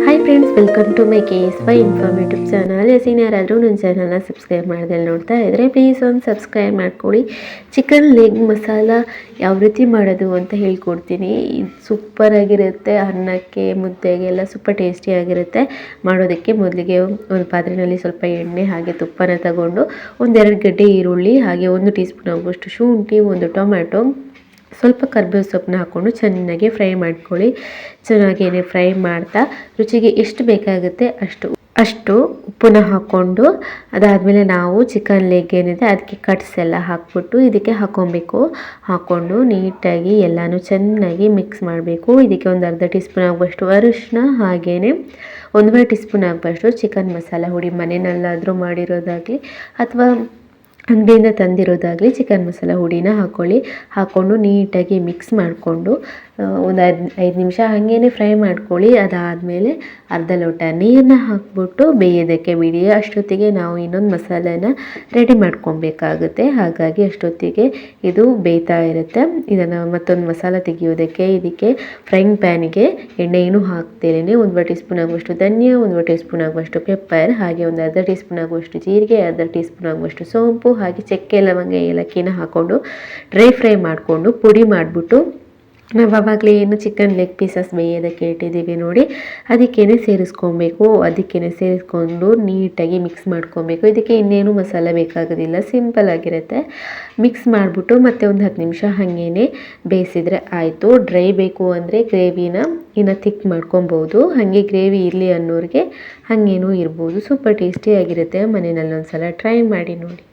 Hi friends, welcome to my KSY informative channel. ಯಾರಾದರೂ ನನ್ನ ಚಾನಲ್ನ ಸಬ್ಸ್ಕ್ರೈಬ್ ಮಾಡ್ದೆ ನೋಡ್ತಾ ಇದ್ದರೆ ಪ್ಲೀಸ್ ಒಂದು ಸಬ್ಸ್ಕ್ರೈಬ್ ಮಾಡ್ಕೊಳ್ಳಿ. ಚಿಕನ್ ಲೆಗ್ ಮಸಾಲ ಯಾವ ರೀತಿ ಮಾಡೋದು ಅಂತ ಹೇಳ್ಕೊಡ್ತೀನಿ. ಇದು ಸೂಪರಾಗಿರುತ್ತೆ. ಅನ್ನಕ್ಕೆ, ಮುದ್ದೆಗೆ ಎಲ್ಲ ಸೂಪರ್ ಟೇಸ್ಟಿಯಾಗಿರುತ್ತೆ. ಮಾಡೋದಕ್ಕೆ ಮೊದಲಿಗೆ ಒಂದು ಪಾತ್ರೆಯಲ್ಲಿ ಸ್ವಲ್ಪ ಎಣ್ಣೆ ಹಾಗೆ ತುಪ್ಪನ ತಗೊಂಡು ಒಂದೆರಡು ಗಡ್ಡೆ ಈರುಳ್ಳಿ ಹಾಗೆ 1 ಟೀ ಸ್ಪೂನ್ ಆಗುವಷ್ಟು ಶುಂಠಿ, 1 ಟೊಮ್ಯಾಟೊ, ಸ್ವಲ್ಪ ಕರಿಬೇವು ಸೊಪ್ಪನ್ನ ಹಾಕ್ಕೊಂಡು ಚೆನ್ನಾಗಿ ಫ್ರೈ ಮಾಡ್ಕೊಳ್ಳಿ. ಚೆನ್ನಾಗಿ ಫ್ರೈ ಮಾಡ್ತಾ ರುಚಿಗೆ ಎಷ್ಟು ಬೇಕಾಗುತ್ತೆ ಅಷ್ಟು ಉಪ್ಪನ್ನ ಹಾಕ್ಕೊಂಡು, ಅದಾದಮೇಲೆ ನಾವು ಚಿಕನ್ ಲೆಗ್ ಏನಿದೆ ಅದಕ್ಕೆ ಕಟ್ಸ್ ಎಲ್ಲ ಹಾಕ್ಬಿಟ್ಟು ಇದಕ್ಕೆ ಹಾಕ್ಕೊಂಡು ನೀಟಾಗಿ ಎಲ್ಲನೂ ಚೆನ್ನಾಗಿ ಮಿಕ್ಸ್ ಮಾಡಬೇಕು. ಇದಕ್ಕೆ ಒಂದು ಅರ್ಧ ಟೀ ಸ್ಪೂನ್ ಆಗುವಷ್ಟು ಅರಿಶಿನ, ಹಾಗೆಯೇ 1 ಟೀ ಸ್ಪೂನ್ ಆಗುವಷ್ಟು ಚಿಕನ್ ಮಸಾಲ ಹುಡಿ, ಮನೆಯಲ್ಲಾದರೂ ಮಾಡಿರೋದಾಗಲಿ ಅಥವಾ ಅಂಗಡಿಯಿಂದ ತಂದಿರೋದಾಗಲಿ ಚಿಕನ್ ಮಸಾಲ ಹುಡಿನ ಹಾಕ್ಕೊಂಡು ನೀಟಾಗಿ ಮಿಕ್ಸ್ ಮಾಡಿಕೊಂಡು ಒಂದು 5 ನಿಮಿಷ ಹಾಗೇ ಫ್ರೈ ಮಾಡ್ಕೊಳ್ಳಿ. ಅದಾದಮೇಲೆ ಅರ್ಧ ಲೋಟ ನೀರನ್ನ ಹಾಕ್ಬಿಟ್ಟು ಬೇಯೋದಕ್ಕೆ ಬಿಡಿ. ಅಷ್ಟೊತ್ತಿಗೆ ನಾವು ಇನ್ನೊಂದು ಮಸಾಲೆನ ರೆಡಿ ಮಾಡ್ಕೊಬೇಕಾಗುತ್ತೆ. ಹಾಗಾಗಿ ಅಷ್ಟೊತ್ತಿಗೆ ಇದು ಬೇಯ್ತಾ ಇರುತ್ತೆ. ಇದನ್ನು ಮತ್ತೊಂದು ಮಸಾಲ ತೆಗೆಯೋದಕ್ಕೆ ಇದಕ್ಕೆ ಫ್ರೈಯಿಂಗ್ ಪ್ಯಾನಿಗೆ ಎಣ್ಣೆಯನ್ನು ಹಾಕ್ತೇನೆ. 1 ಟೀ ಸ್ಪೂನ್ ಆಗುವಷ್ಟು ಧನಿಯಾ, 1 ಟೀ ಸ್ಪೂನ್ ಆಗುವಷ್ಟು ಪೆಪ್ಪರ್, ಹಾಗೆ ಒಂದು ಅರ್ಧ ಟೀ ಸ್ಪೂನ್ ಆಗುವಷ್ಟು ಜೀರಿಗೆ, ಅರ್ಧ ಟೀ ಸ್ಪೂನ್ ಆಗುವಷ್ಟು ಸೋಂಪು, ಹಾಗೆ ಚಕ್ಕೆ, ಲವಂಗ, ಏಲಕ್ಕಿನ ಹಾಕ್ಕೊಂಡು ಡ್ರೈ ಫ್ರೈ ಮಾಡಿಕೊಂಡು ಪುಡಿ ಮಾಡಿಬಿಟ್ಟು ನಾವು ಆವಾಗಲೇ ಏನು ಚಿಕನ್ ಲೆಗ್ ಪೀಸಸ್ ಬೇಯೋದಕ್ಕೆ ಇಟ್ಟಿದ್ದೀವಿ ನೋಡಿ, ಅದಕ್ಕೇ ಸೇರಿಸ್ಕೊಂಡು ನೀಟಾಗಿ ಮಿಕ್ಸ್ ಮಾಡ್ಕೊಬೇಕು. ಇದಕ್ಕೆ ಇನ್ನೇನು ಮಸಾಲೆ ಬೇಕಾಗೋದಿಲ್ಲ, ಸಿಂಪಲ್ ಆಗಿರುತ್ತೆ. ಮಿಕ್ಸ್ ಮಾಡಿಬಿಟ್ಟು ಮತ್ತೆ ಒಂದು 10 ನಿಮಿಷ ಹಾಗೇ ಬೇಯಿಸಿದರೆ ಆಯಿತು. ಡ್ರೈ ಬೇಕು ಅಂದರೆ ಗ್ರೇವಿನ ಇನ್ನು ಥಿಕ್ ಮಾಡ್ಕೊಬೋದು. ಹಾಗೆ ಗ್ರೇವಿ ಇರಲಿ ಅನ್ನೋರಿಗೆ ಹಾಗೇನೂ ಇರ್ಬೋದು. ಸೂಪರ್ ಟೇಸ್ಟಿಯಾಗಿರುತ್ತೆ. ಮನೆಯಲ್ಲಿ ಒಂದ್ಸಲ ಟ್ರೈ ಮಾಡಿ ನೋಡಿ.